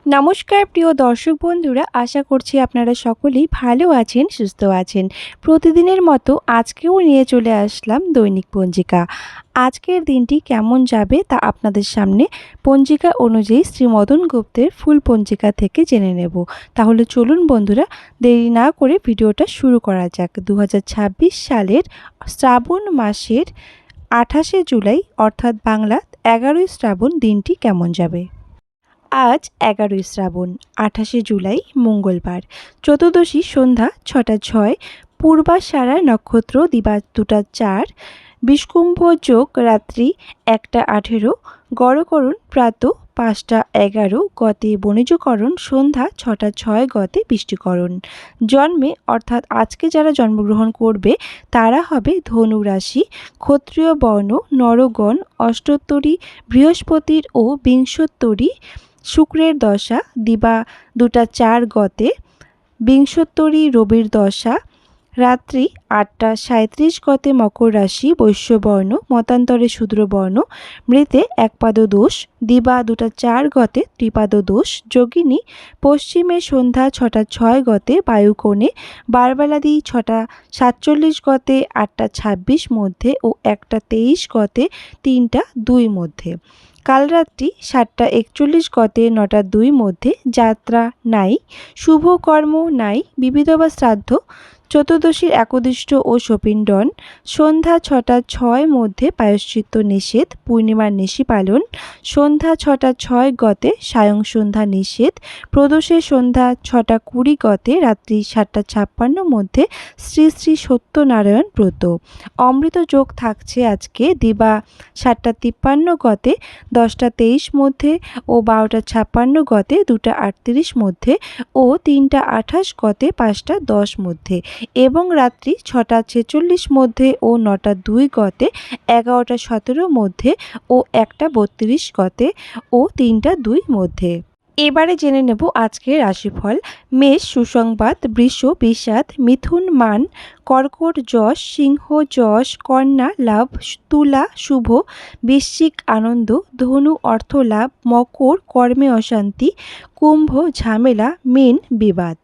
নমস্কার প্রিয় দর্শক বন্ধুরা, আশা করছি আপনারা সকলেই ভালো আছেন, সুস্থ আছেন। প্রতিদিনের মতো আজকেও নিয়ে চলে আসলাম দৈনিক পঞ্জিকা। আজকের দিনটি কেমন যাবে তা আপনাদের সামনে পঞ্জিকা অনুযায়ী শ্রী মদন গুপ্তের ফুল পঞ্জিকা থেকে জেনে নেব। তাহলে চলুন বন্ধুরা, দেরি না করে ভিডিওটা শুরু করা যাক। 2026 সালের শ্রাবণ মাসের 28শে জুলাই অর্থাৎ বাংলা 11ই শ্রাবণ দিনটি কেমন যাবে। আজ 11ই শ্রাবণ, 28শে জুলাই মঙ্গলবার। চতুর্দশী সন্ধ্যা 6টা 6, পূর্বাষাঢ়া নক্ষত্র দিবা 2টা 4, বিষকুম্ভ যোগ রাত্রি 1টা 18, গড়করণ প্রাত 5টা 11, গতে বণিজকরণ সন্ধ্যা 6টা 6, গতে বৃষ্টিকরণ। জন্মে অর্থাৎ আজকে যারা জন্মগ্রহণ করবে তারা হবে ধনু রাশি, ক্ষত্রিয় বর্ণ, নরগণ, অষ্টোত্তরী বৃহস্পতির ও বিংশোত্তরী শুক্রের দশা দিবা 2টা 4, গতে, বিংশোত্তরী রবির দশা রাত্রি 8টা 37, গতে মকর রাশি, বৈশ্যবর্ণ, মতান্তরে শূদ্রবর্ণ, মৃতে একপাদ দোষ দিবা 2টা 4, গতে ত্রিপাদ দোষ, যোগিনী পশ্চিমে সন্ধ্যা 6টা 6, গতে বায়ুকোণে, বারবালাদি 6টা 47, গতে 8টা 26 মধ্যে ও 1টা 23, গতে 3টা 2 মধ্যে। কালরাত্রি 7টা 41, গতে 9টা 2 মধ্যে। যাত্রা নাই, শুভ কর্ম নাই, বিবিধ বা শ্রাদ্ধ, চতুর্দশীর একদিষ্ট ও সপিণ্ডন, সন্ধ্যা 6টা 6 মধ্যে প্রায়শ্চিত্ত নিষেধ, পূর্ণিমার নিশি পালন, সন্ধ্যা 6টা 6, গতে সায়ং সন্ধ্যা নিষেধ, প্রদোষে সন্ধ্যা 6টা 20, গতে রাত্রি 7টা 56 মধ্যে শ্রী শ্রী সত্যনারায়ণ ব্রত। অমৃত যোগ থাকছে আজকে দিবা 7টা 53, গতে 10টা 23 মধ্যে ও 12টা 56, গতে 2টা 38 মধ্যে ও 3টা 28, গতে 5টা 10 মধ্যে এবং রাত্রি 6টা 46 মধ্যে ও 9টা 2, গতে 11টা 17 মধ্যে ও 1টা 32, গতে ও 3টা 2 মধ্যে। এবারে জেনে নেব আজকের রাশিফল। মেষ সুসংবাদ, বৃষ বিষাদ, মিথুন মান, কর্কট যশ, সিংহ যশ, কন্যা লাভ, তুলা শুভ, বৃশ্চিক আনন্দ, ধনু অর্থ লাভ, মকর কর্মে অশান্তি, কুম্ভ ঝামেলা, মীন বিবাদ।